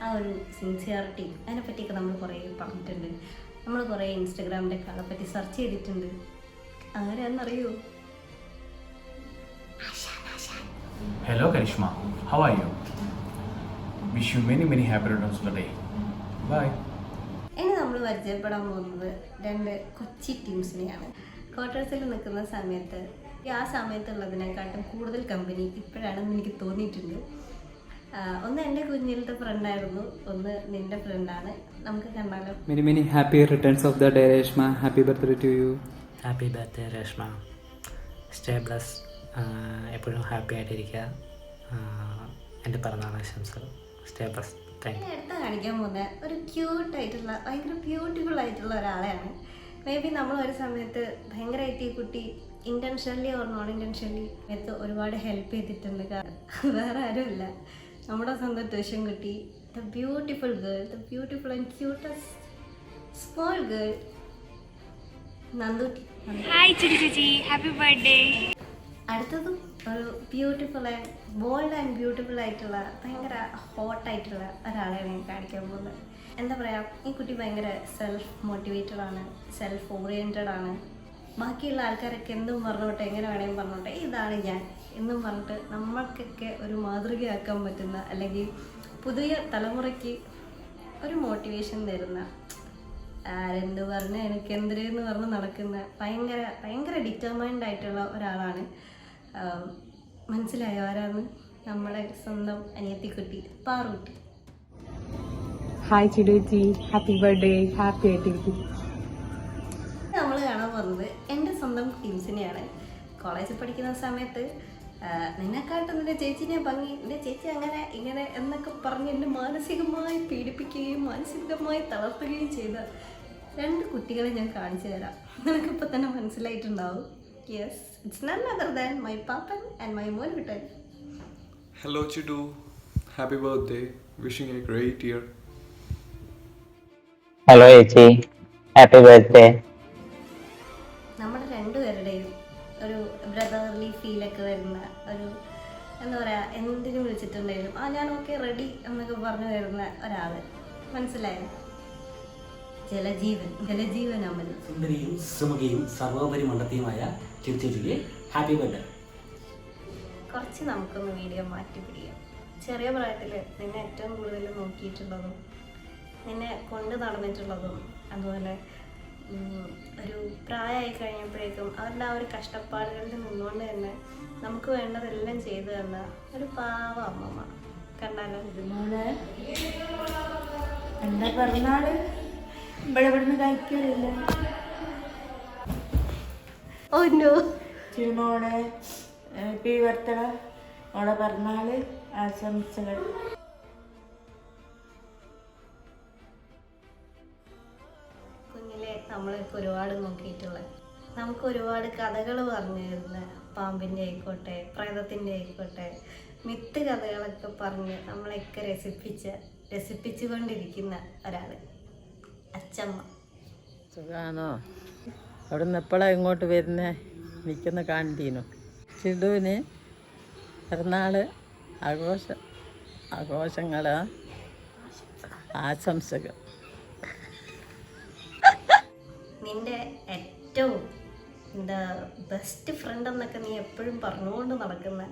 ആ ഒരു സിൻസിയറിറ്റിയും അതിനെപ്പറ്റിയൊക്കെ നമ്മൾ കുറേ പറഞ്ഞിട്ടുണ്ട്. നമ്മൾ കുറേ ഇൻസ്റ്റഗ്രാമിലൊക്കെ ആളെ പറ്റി സെർച്ച് ചെയ്തിട്ടുണ്ട്. ആരാന്നറിയോ? Hello Karishma, how are you? Wish you many happy returns of the day. Bye. ഇനി നമ്മൾ പരിചയപ്പെടാൻ പോകുന്നത് രണ്ട് കൊച്ചി ടീംസിനെയാണ്. ക്വാർട്ടേഴ്സിൽ നിൽക്കുന്ന സമയത്ത് ആ സമയത്തുള്ളതിനെക്കാട്ടും കൂടുതൽ കമ്പനി ഇപ്പോഴാണെന്ന് എനിക്ക് തോന്നിയിട്ടുണ്ട്. ഒന്ന് എൻ്റെ കുഞ്ഞിലത്തെ ഫ്രണ്ടായിരുന്നു, ഒന്ന് നിൻ്റെ ഫ്രണ്ടാണ്. നമുക്ക് കണ്ടാലോ? Many happy returns of the day, Reshma. Happy birthday to you. Happy birthday Reshma. Stay bless. എപ്പോഴും ഹാപ്പി ആയിട്ടിരിക്കുക. എൻ്റെ പിറന്നാൾ ആശംസകൾ. Stay bless. Thank you. അടുത്ത കാണിക്കാൻ പോകുന്ന ഒരു ക്യൂട്ടായിട്ടുള്ള ഭയങ്കര ബ്യൂട്ടിഫുൾ ആയിട്ടുള്ള ഒരാളെയാണ്. മേ ബി നമ്മൾ ഒരു സമയത്ത് ഭയങ്കരമായിട്ട് ഈ കുട്ടി ഇൻറ്റൻഷനലി ഓർ നോൺ ഇൻറ്റൻഷനലി ഒരുപാട് ഹെൽപ്പ് ചെയ്തിട്ടുണ്ട്. വേറെ ആരുമില്ല, നമ്മുടെ സ്വന്തം ട്യൂഷൻ കുട്ടി, the beautiful girl, the beautiful and cutest small girl Nandutty. Hi ചേച്ചി, ഹാപ്പി ബർത്ത്ഡേ. അടുത്തതും ഒരു beautiful and bold and beautiful ആയിട്ടുള്ള ഭയങ്കര ഹോട്ടായിട്ടുള്ള ഒരാളെയാണ് ഞാൻ കാണിക്കാൻ പോകുന്നത്. എന്താ പറയുക, ഈ കുട്ടി ഭയങ്കര സെൽഫ് മോട്ടിവേറ്റഡ് ആണ്, സെൽഫ് ഓറിയൻറ്റഡ് ആണ്. ബാക്കിയുള്ള ആൾക്കാരൊക്കെ എന്തും പറഞ്ഞോട്ടെ, എങ്ങനെ വേണമെങ്കിലും പറഞ്ഞോട്ടെ, ഇതാണ് ഞാൻ എന്നും പറഞ്ഞിട്ട് നമ്മൾക്കൊക്കെ ഒരു മാതൃകയാക്കാൻ പറ്റുന്ന, അല്ലെങ്കിൽ പുതിയ തലമുറയ്ക്ക് ഒരു മോട്ടിവേഷൻ തരുന്ന, ആരെന്ത് പറഞ്ഞ് എനിക്ക് എന്തിനെന്ന് പറഞ്ഞ് നടക്കുന്ന ഭയങ്കര ഡിറ്റർമൈൻഡ് ആയിട്ടുള്ള ഒരാളാണ്. മനസ്സിലായോ ആരാന്ന്? നമ്മുടെ സ്വന്തം അനിയത്തിക്കുട്ടി Parootty. Hi Chiduji, happy birthday, happy ആയിട്ടിരിക്കും. നമ്മൾ കാണാൻ പോകുന്നത് എൻ്റെ സ്വന്തം ടീംസിനെയാണ്. കോളേജിൽ പഠിക്കുന്ന സമയത്ത് നിന്നെക്കാട്ടും നിന്റെ ചേച്ചിനെ ഭംഗി, എൻ്റെ ചേച്ചി അങ്ങനെ ഇങ്ങനെ എന്നൊക്കെ പറഞ്ഞ് എന്നെ മാനസികമായി പീഡിപ്പിക്കുകയും മാനസികമായി തളർത്തുകയും ചെയ്ത രണ്ട് കുട്ടികളെ ഞാൻ കാണിച്ചു തരാം. നിനക്കിപ്പോൾ തന്നെ മനസ്സിലായിട്ടുണ്ടാവും. Yes, it's none other than my പാപ്പൻ ആൻഡ് മൈ മോൻകുട്ടൻ. Hello Chidu, happy birthday, wishing you a great year. Hello ചേച്ചി, ഹാപ്പി ബർത്ത്ഡേ. നമ്മുടെ രണ്ടുപേരുടെയും ഒരു ബ്രദർലി ഫീലൊക്കെ വരുന്ന ഒരു എന്താ പറയുക, എന്തിനും വിളിച്ചിട്ടുണ്ടെങ്കിലും ഞാൻ ഓക്കെ റെഡി എന്നൊക്കെ പറഞ്ഞു വരുന്ന ഒരാൾ. മനസ്സിലായോ? ജലജീവൻ അമൽ. സുന്ദരിയും സുമുഖിയും സർവോപരി മണ്ഡത്തിയുമായ ചിരിച്ചേച്ചിക്ക് ഹാപ്പി ബർത്ത്ഡേ. കുറച്ച് നമുക്കൊന്ന് വീഡിയോ മാറ്റി പിടിക്കാം. ചെറിയ പ്രായത്തിൽ നിന്നെ ഏറ്റവും കൂടുതൽ നോക്കിയിട്ടുള്ളതും നിന്നെ കൊണ്ട് നടന്നിട്ടുള്ളതും അതുപോലെ ഒരു പ്രായമായി കഴിഞ്ഞപ്പോഴേക്കും അവരുടെ ആ ഒരു കഷ്ടപ്പാടുകളിൽ നിന്നുകൊണ്ട് തന്നെ നമുക്ക് വേണ്ടതെല്ലാം ചെയ്തു തന്ന ഒരു പാവ അമ്മമ്മ. കണ്ടാലോ? എന്താ പറഞ്ഞാല് ഇവിടെ കഴിക്കാറില്ല. Oh no. ചിരുമോളെ ഹാപ്പി ബർത്ത്ഡേ, മോളെ പിറന്നാള് ആശംസകൾ. കുഞ്ഞിലെ നമ്മളിപ്പോൾ ഒരുപാട് നോക്കിയിട്ടുള്ള, നമുക്ക് ഒരുപാട് കഥകൾ പറഞ്ഞു തരുന്ന, പാമ്പിൻ്റെ ആയിക്കോട്ടെ പ്രേതത്തിൻ്റെ ആയിക്കോട്ടെ മിത്ത് കഥകളൊക്കെ പറഞ്ഞ് നമ്മളെയൊക്കെ രസിപ്പിച്ചുകൊണ്ടിരിക്കുന്ന ഒരാൾ അച്ചമ്മ. സുഖാണോ? അവിടെ നിന്ന് എപ്പോഴാണ് ഇങ്ങോട്ട് വരുന്നേ? എനിക്കൊന്ന് കാണിട്ടീനോ? ചിടുവിന് പിറന്നാൾ ആഘോഷങ്ങൾ ആശംസകൾ. നിന്റെ ഏറ്റവും എന്താ ബെസ്റ്റ് ഫ്രണ്ട് എന്നൊക്കെ നീ എപ്പോഴും പറഞ്ഞുകൊണ്ട് നടക്കുന്ന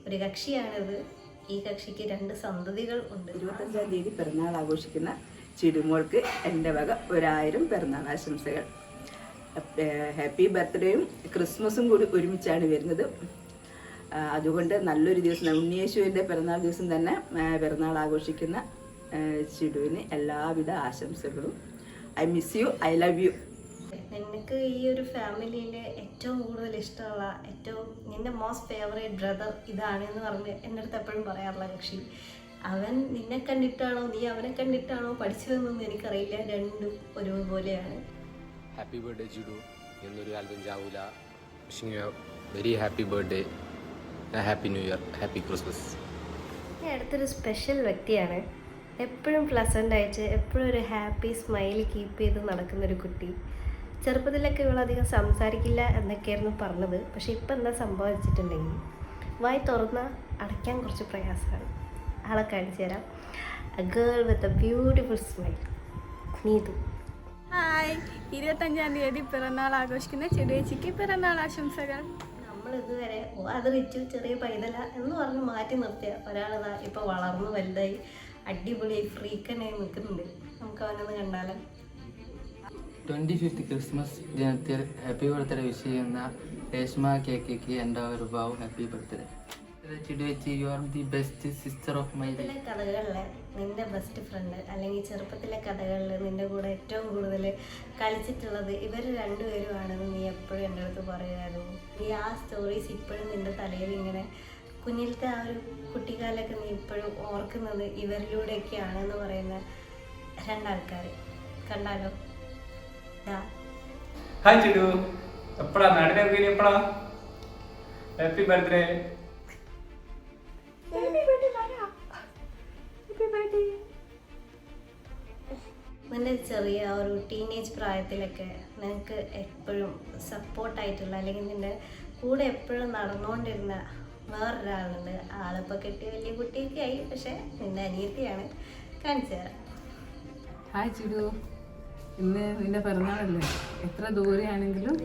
ഒരു കക്ഷിയാണിത്. ഈ കക്ഷിക്ക് 2 സന്തതികൾ ഉണ്ട്. 25-ാം തീയതി പിറന്നാൾ ആഘോഷിക്കുന്ന ചിടുമോൾക്ക് എൻ്റെ വക 1000 പിറന്നാൾ ആശംസകൾ. ഹാപ്പി ബർത്ത്ഡേയും ക്രിസ്മസും കൂടി ഒരുമിച്ചാണ് വരുന്നത്. അതുകൊണ്ട് നല്ലൊരു ദിവസം, ഉണ്ണിയേശുവിൻ്റെ പിറന്നാൾ ദിവസം തന്നെ പിറന്നാൾ ആഘോഷിക്കുന്ന ചിടുവിന് എല്ലാവിധ ആശംസകളും. I miss you, I love you. നിനക്ക് ഈ ഒരു ഫാമിലിയിൽ ഏറ്റവും കൂടുതൽ ഇഷ്ടമുള്ള, ഏറ്റവും നിന്റെ മോസ്റ്റ് ഫേവറേറ്റ് ബ്രദർ ഇതാണെന്ന് പറഞ്ഞ് എൻ്റെ അടുത്ത് എപ്പോഴും പറയാറുള്ള കക്ഷി. അവൻ നിന്നെ കണ്ടിട്ടാണോ നീ അവനെ കണ്ടിട്ടാണോ പഠിച്ചതെന്നൊന്നും എനിക്കറിയില്ല. രണ്ടും ഒരുപോലെയാണ്. Happy birthday Chidu. എന്നൊരു ആൽബം ചാവൂല. Wishing you very happy birthday, happy new year, happy Christmas. ഈ അടുത്തൊരു സ്പെഷ്യൽ വ്യക്തിയാണ്. എപ്പോഴും പ്ലസൻ്റായിട്ട് എപ്പോഴും ഒരു ഹാപ്പി സ്മൈൽ കീപ്പ് ചെയ്ത് നടക്കുന്നൊരു കുട്ടി. ചെറുപ്പത്തിലൊക്കെ ഇവളധികം സംസാരിക്കില്ല എന്നൊക്കെയായിരുന്നു പറഞ്ഞത്. പക്ഷെ ഇപ്പം എന്താ സംഭവിച്ചിട്ടുണ്ടെങ്കിൽ വായി തുറന്നാൽ അടയ്ക്കാൻ കുറച്ച് പ്രയാസമാണ്. ആളെ കാണിച്ചു തരാം. A girl with a beautiful smile, Neethu. Hi, 25-ാം തീയതി പിറന്നാൾ ആഘോഷിക്കുന്ന ചെടിയേച്ചിക്ക് പിറന്നാൾ ആശംസകൾ. നമ്മളിതുവരെ അത് റിച്ചു ചെറിയ പൈതല എന്ന് പറഞ്ഞ് മാറ്റി നിർത്തിയ ഒരാളിതാ ഇപ്പോൾ വളർന്നു വലുതായി അടിപൊളിയായി ഫ്രീക്കനായി നിൽക്കുന്നുണ്ട്. നമുക്ക് അവനൊന്ന് കണ്ടാലോ. 25th ക്രിസ്മസ് ദിനത്തിൽ ഹാപ്പി ബർത്ത്ഡേ വിഷ് ചെയ്യുന്ന രേഷ്മ കേക്ക് എൻ്റെ ഒരു ഭാവ് ഹാപ്പി ബർത്ത്ഡേ. ചിടുവെച്ച് you are the best sister of my life. കഥകളിലെ നിന്റെ ബെസ്റ്റ് ഫ്രണ്ട് അല്ലെങ്കിൽ ചെറുപ്പത്തിലെ കഥകളിൽ നിന്റെ കൂടെ ഏറ്റവും കൂടുതൽ കളിച്ചിട്ടുള്ളത് ഇവർ രണ്ടുപേരുമാണെന്ന് നീ എപ്പോഴും എൻ്റെ അടുത്ത് പറയുമായിരുന്നു. നീ ആ സ്റ്റോറീസ് ഇപ്പോഴും നിന്റെ തലയിൽ ഇങ്ങനെ കുഞ്ഞിലത്തെ ആ ഒരു കുട്ടിക്കാലൊക്കെ നീ ഇപ്പോഴും ഓർക്കുന്നത് ഇവരിലൂടെയൊക്കെയാണെന്ന് പറയുന്ന 2 ആൾക്കാർ. കണ്ടാലോ? ഹായ് ചിടു, എപ്പോഴാ നാട്ടിലേക്ക്? എപ്പോഴാ? Happy birthday. നിന്റെ ചെറിയ ഒരു ടീനേജ് പ്രായത്തിലൊക്കെ നിനക്ക് എപ്പോഴും സപ്പോർട്ടായിട്ടുള്ള അല്ലെങ്കിൽ നിന്റെ കൂടെ എപ്പോഴും നടന്നുകൊണ്ടിരുന്ന വേറൊരാളുണ്ട്. ആളിപ്പോൾ കെട്ടി വലിയ കുട്ടിയൊക്കെ ആയി, പക്ഷെ നിന്റെ അനിയത്തിയാണ്. കാണിച്ചു തരാം. ഹായ് ചിടു, ഇന്ന് നിന്റെ പിറന്നാളല്ലേ. എത്ര ദൂരെയാണെങ്കിലും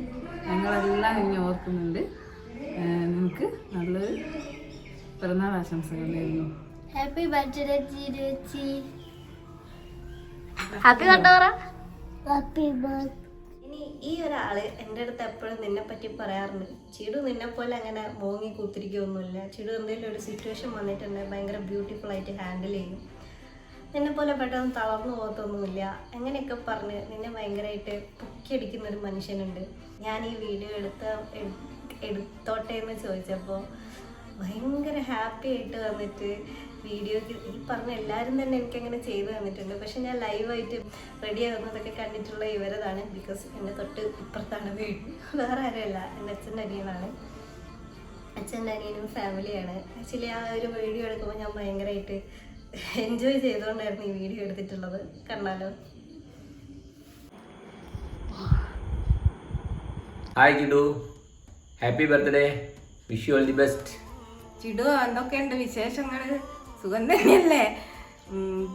ഞങ്ങളെല്ലാം നിന്നെ ഓർക്കുന്നുണ്ട്. നിനക്ക് നല്ലൊരു പിറന്നാൾ ആശംസകൾ നേരുന്നു. Happy birthday Chiruchi. ഹാപ്പി കണ്ടോറ. Happy birthday. ഇനി ഈ ഒരാള് എൻ്റെ അടുത്ത് എപ്പോഴും നിന്നെ പറ്റി പറയാറുണ്ട്. ചിടു നിന്നെ പോലെ അങ്ങനെ മോങ്ങി കൂത്തിരിക്കുകയൊന്നുമില്ല. ചിടു എന്തെങ്കിലും ഒരു സിറ്റുവേഷൻ വന്നിട്ടുണ്ടെങ്കിൽ ഭയങ്കര ബ്യൂട്ടിഫുൾ ആയിട്ട് ഹാൻഡിൽ ചെയ്യും. നിന്നെ പോലെ പെട്ടെന്ന് തളർന്നു പോകത്തൊന്നുമില്ല. അങ്ങനെയൊക്കെ പറഞ്ഞ് നിന്നെ ഭയങ്കരമായിട്ട് പൊക്കിയടിക്കുന്ന ഒരു മനുഷ്യനുണ്ട്. ഞാൻ ഈ വീഡിയോ എടുത്തോട്ടെ എന്ന് ചോദിച്ചപ്പോൾ ഭയങ്കര ഹാപ്പി ആയിട്ട് വന്നിട്ട് വീഡിയോക്ക് ഈ പറഞ്ഞ എല്ലാവരും തന്നെ എനിക്കങ്ങനെ ചെയ്തു തന്നിട്ടുണ്ട്. പക്ഷെ ഞാൻ ലൈവായിട്ട് റെഡി ആകുന്നതൊക്കെ കണ്ടിട്ടുള്ള ഇവരതാണ്. ബിക്കോസ് എൻ്റെ തൊട്ട് ഇപ്പുറത്താണ് വീട്. വേറെ ആരുമല്ല, എൻ്റെ അച്ഛൻ്റെ അനിയനാണ്. അച്ഛൻ്റെ അനിയനും ഫാമിലിയാണ്. ആക്ച്വലി ആ ഒരു വീഡിയോ എടുക്കുമ്പോൾ ഞാൻ ഭയങ്കരമായിട്ട് എൻജോയ് ചെയ്തുകൊണ്ടായിരുന്നു ഈ വീഡിയോ എടുത്തിട്ടുള്ളത്. കണ്ടാലോ? Hi Chidu, happy birthday, wish you all the best. Chidu, എന്തൊക്കെയുണ്ട് വിശേഷങ്ങൾ? സുഖം തന്നെയല്ലേ?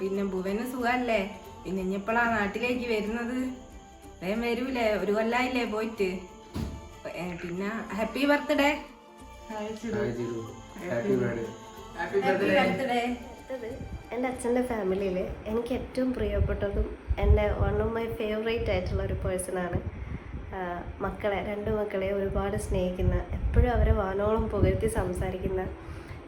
പിന്നെ ഭുവന് സുഖമല്ലേ? പിന്നെ ഇനിയെപ്പോഴാ നാട്ടിലേക്ക് വരുന്നത്? വേഗം വരൂലേ? ഒരു കൊല്ലായില്ലേ പോയിട്ട്? പിന്നെ ഹാപ്പി ബർത്ത്ഡേ. എൻ്റെ അച്ഛൻ്റെ ഫാമിലിയിൽ എനിക്ക് ഏറ്റവും പ്രിയപ്പെട്ടതും എൻ്റെ വൺ ഓഫ് മൈ ഫേവറേറ്റ് ആയിട്ടുള്ള ഒരു പേഴ്സണാണ്. മക്കളെ, 2 മക്കളെ ഒരുപാട് സ്നേഹിക്കുന്ന, എപ്പോഴും അവരെ വാനോളം പുകഴ്ത്തി സംസാരിക്കുന്ന,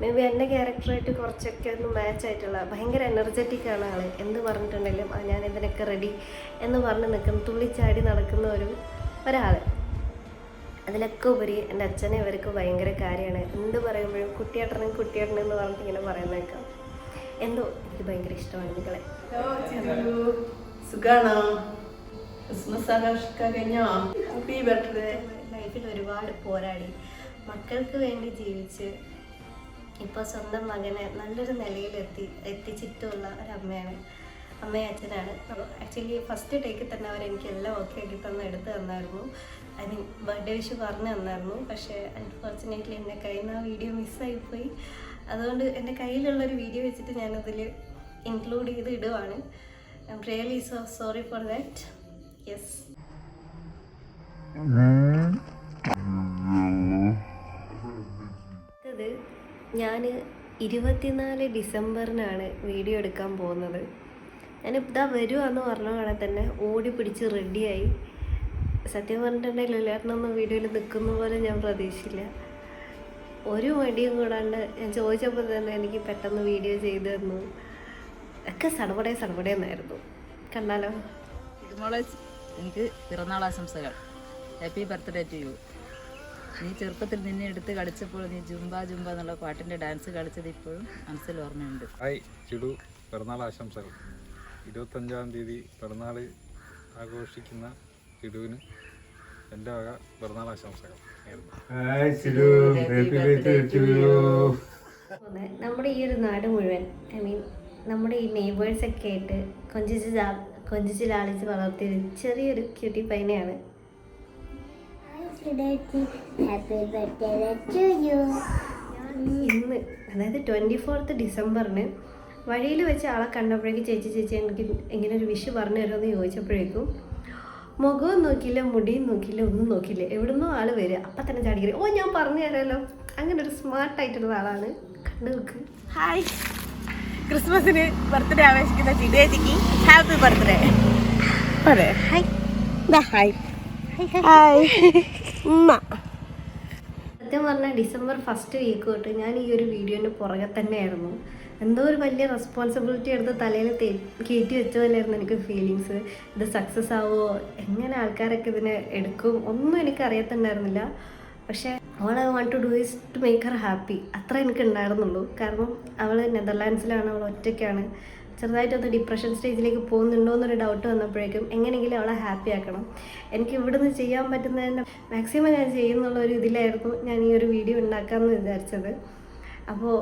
മേ ബി എൻ്റെ ക്യാരക്ടറായിട്ട് കുറച്ചൊക്കെ ഒന്ന് മാച്ച് ആയിട്ടുള്ള ഭയങ്കര എനർജറ്റിക്കാണ് ആൾ. എന്ത് പറഞ്ഞിട്ടുണ്ടെങ്കിലും ഞാൻ ഇതിനൊക്കെ റെഡി എന്ന് പറഞ്ഞ് നിൽക്കുന്ന, തുള്ളിച്ചാടി നടക്കുന്ന ഒരാൾ. അതിലൊക്കെ ഉപരി എൻ്റെ അച്ഛനെ ഇവർക്ക് ഭയങ്കര കാര്യമാണ്. എന്ത് പറയുമ്പോഴും കുട്ടിയേട്ടൻ എന്ന് പറഞ്ഞിട്ട് ഇങ്ങനെ പറയുന്നേക്കാം. എന്തോ എനിക്ക് ഭയങ്കര ഇഷ്ടമാണ് നിങ്ങളെ. സുഖാണോ? ക്രിസ്മസ് ആഘോഷിക്കാൻ കഴിഞ്ഞോ? Happy birthday. ലൈഫിൽ ഒരുപാട് പോരാടി മക്കൾക്ക് വേണ്ടി ജീവിച്ച് ഇപ്പോൾ സ്വന്തം മകനെ നല്ലൊരു നിലയിൽ എത്തിച്ചിട്ടുള്ള ഒരമ്മയാണ്, അമ്മയും അച്ഛനാണ്. ആക്ച്വലി ഫസ്റ്റ് ടേക്കിൽ തന്നെ അവരെനിക്ക് എല്ലാം ഓക്കെ ആക്കി എടുത്ത് തന്നായിരുന്നു. ഐ മീൻ ബർത്ത്ഡേ വിഷ് പറഞ്ഞു തന്നായിരുന്നു. പക്ഷേ അൺഫോർച്ചുനേറ്റ്ലി എൻ്റെ കയ്യിൽ നിന്ന് ആ വീഡിയോ മിസ്സായിപ്പോയി. അതുകൊണ്ട് എൻ്റെ കയ്യിലുള്ളൊരു വീഡിയോ വെച്ചിട്ട് ഞാനതിൽ ഇൻക്ലൂഡ് ചെയ്ത് ഇടുവാണ്. I am really so sorry for that. Yes. ഇത് ഞാൻ 24 ഡിസംബറിനാണ് വീഡിയോ എടുക്കാൻ പോകുന്നത്. ഞാനിതാ വരുവാന്ന് പറഞ്ഞ പോലെ തന്നെ ഓടി പിടിച്ച് റെഡിയായി. സത്യം പറഞ്ഞിട്ടുണ്ടെങ്കിൽ ലുലേട്ടനൊന്നും വീഡിയോയിൽ നിൽക്കുന്ന പോലെ ഞാൻ പ്രതീക്ഷിച്ചില്ല. ഒരു മടിയും കൂടാണ്ട് ഞാൻ ചോദിച്ചപ്പോൾ തന്നെ എനിക്ക് പെട്ടെന്ന് വീഡിയോ ചെയ്തു തന്നു. ഒക്കെ സടപടയെന്നായിരുന്നു. കണ്ടാലോ? ഇതുമോളെ എനിക്ക് പിറന്നാൾ ആശംസകൾ. Happy birthday to you. നീ ചെറുപ്പത്തിൽ നിന്നെ എടുത്ത് കളിച്ചപ്പോൾ നീ ജുംബ ജുംബ എന്നുള്ള പാട്ടിൻ്റെ ഡാൻസ് കളിച്ചത് ഇപ്പോഴും മനസ്സിൽ ഓർമ്മയുണ്ട്. ഹായ് ചിടു, പിറന്നാൾ ആശംസകൾ. 25-ാം തീയതി പിറന്നാൾ ആഘോഷിക്കുന്ന ചിടുവിന് എൻ്റെ വക പിറന്നാൾ ആശംസകൾ. നമ്മുടെ ഈ ഒരു നാട് മുഴുവൻ, ഐ മീൻ നമ്മുടെ ഈ നെയ്ബേഴ്സൊക്കെ ആയിട്ട് കൊഞ്ചിച്ച് ലാളിച്ച് വളർത്തിയ ചെറിയൊരു ക്യൂട്ടി പൈനയാണ്. ഇന്ന് അതായത് 24th ഡിസംബറിന് വഴിയിൽ വെച്ച് ആളെ കണ്ടപ്പോഴേക്കും ചേച്ചി എനിക്ക് ഇങ്ങനെ ഒരു വിഷ് പറഞ്ഞു തരുമെന്ന് ചോദിച്ചപ്പോഴേക്കും മുഖവും നോക്കിയില്ല, മുടിയും നോക്കിയില്ല, ഒന്നും നോക്കിയില്ല. എവിടുന്നോ ആൾ വരിക, അപ്പം തന്നെ ചാടിക്കറി ഓ ഞാൻ പറഞ്ഞു തരാമല്ലോ. അങ്ങനെ ഒരു സ്മാർട്ടായിട്ടുള്ള ആളാണ്. കണ്ടു നോക്ക്. ഹായ്, ക്രിസ്മസിന് ബർത്ത്ഡേ ആഘോഷിക്കുന്ന ചിടേച്ചിക്ക് ഹാപ്പി ബർത്ത്ഡേ. അതെ, ഹായ് ഹായ് ഹായ് ഉമ്മ. സത്യം പറഞ്ഞാൽ ഡിസംബർ 1st വീക്ക് തൊട്ട് ഞാൻ ഈ ഒരു വീഡിയോൻ്റെ പുറകെ തന്നെയായിരുന്നു. എന്തോ ഒരു വലിയ റെസ്പോൺസിബിലിറ്റി എടുത്ത് തലയിൽ കയറ്റി വെച്ച പോലെയായിരുന്നു എനിക്ക് ഫീലിങ്സ്. ഇത് സക്സസ് ആവുമോ, എങ്ങനെ ആൾക്കാരൊക്കെ ഇതിനെ എടുക്കും ഒന്നും എനിക്ക് അറിയത്തുണ്ടായിരുന്നില്ല. പക്ഷേ all I want to do is to make her happy. അത്ര എനിക്ക് ഉണ്ടായിരുന്നുള്ളൂ. കാരണം അവൾ നെതർലാൻഡ്സിലാണ്, അവൾ ഒറ്റയ്ക്കാണ്. ചെറുതായിട്ടൊന്ന് ഡിപ്രഷൻ സ്റ്റേജിലേക്ക് പോകുന്നുണ്ടോ എന്നൊരു ഡൗട്ട് വന്നപ്പോഴേക്കും എങ്ങനെയെങ്കിലും അവളെ ഹാപ്പി ആക്കണം. എനിക്ക് ഇവിടുന്ന് ചെയ്യാൻ പറ്റുന്നതിൻ്റെ മാക്സിമം ഞാൻ ചെയ്യുന്നുള്ള ഒരു ഇതിലായിരുന്നു ഞാൻ ഈ ഒരു വീഡിയോ ഉണ്ടാക്കാമെന്ന് വിചാരിച്ചത്. അപ്പോൾ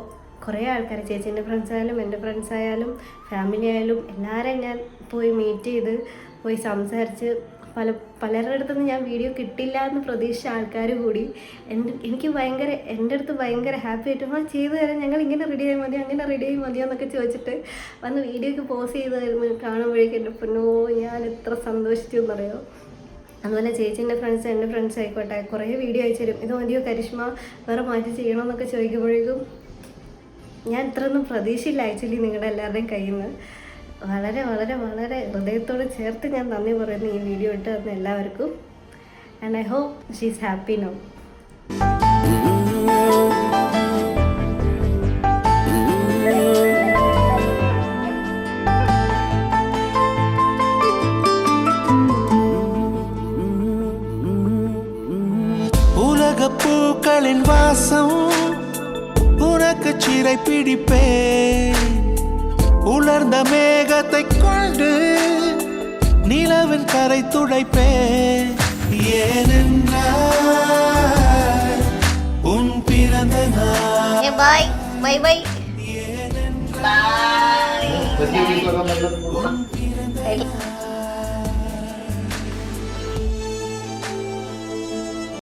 കുറേ ആൾക്കാർ, ചേച്ചീൻ്റെ ഫ്രണ്ട്സ് ആയാലും എൻ്റെ ഫ്രണ്ട്സ് ആയാലും ഫാമിലി ആയാലും എല്ലാവരെയും ഞാൻ പോയി മീറ്റ് ചെയ്ത് പോയി സംസാരിച്ച് പലരുടെ അടുത്തുനിന്ന് ഞാൻ വീഡിയോ കിട്ടില്ല എന്ന് പ്രതീക്ഷിച്ച ആൾക്കാർ കൂടി എനിക്ക് എൻ്റെ അടുത്ത് ഭയങ്കര ഹാപ്പി ആയിട്ട് ആ ചെയ്തു തരാം, ഞങ്ങൾ ഇങ്ങനെ റെഡി ആയി മതി, അങ്ങനെ റെഡി ആയി മതിയോ എന്നൊക്കെ ചോദിച്ചിട്ട് വന്ന് വീഡിയോയ്ക്ക് പോസ് ചെയ്ത് കാണുമ്പോഴേക്കും എൻ്റെ പൊന്നോ ഞാൻ എത്ര സന്തോഷിച്ചു എന്നറിയോ. അതുപോലെ ചേച്ചീൻ്റെ ഫ്രണ്ട്സ് എൻ്റെ ഫ്രണ്ട്സ് ആയിക്കോട്ടെ കുറേ വീഡിയോ അയച്ചു തരും. ഇത് മതിയോ കരിഷ്മ, വേറെ മാറ്റി ചെയ്യണമെന്നൊക്കെ ചോദിക്കുമ്പോഴേക്കും ഞാൻ ഇത്രയൊന്നും പ്രതീക്ഷയില്ല ആക്ച്വലി നിങ്ങളുടെ എല്ലാവരുടെയും കയ്യിൽ നിന്ന്. വളരെ വളരെ വളരെ ഹൃദയത്തോട് ചേർത്ത് ഞാൻ നന്ദി പറയുന്നു ഈ വീഡിയോ ഇട്ട് തന്ന എല്ലാവർക്കും. And I hope she is happy now. உலகப்பூக்களின் வாசம் உனக்கு சிறை பிடிப்பேன். உலர்ந்த மேகத்தை கொண்டு நிலவின் கரை துடைப்பேன். ஏனென்றால் உன் பிறந்த நாள். Bye bye bye bye.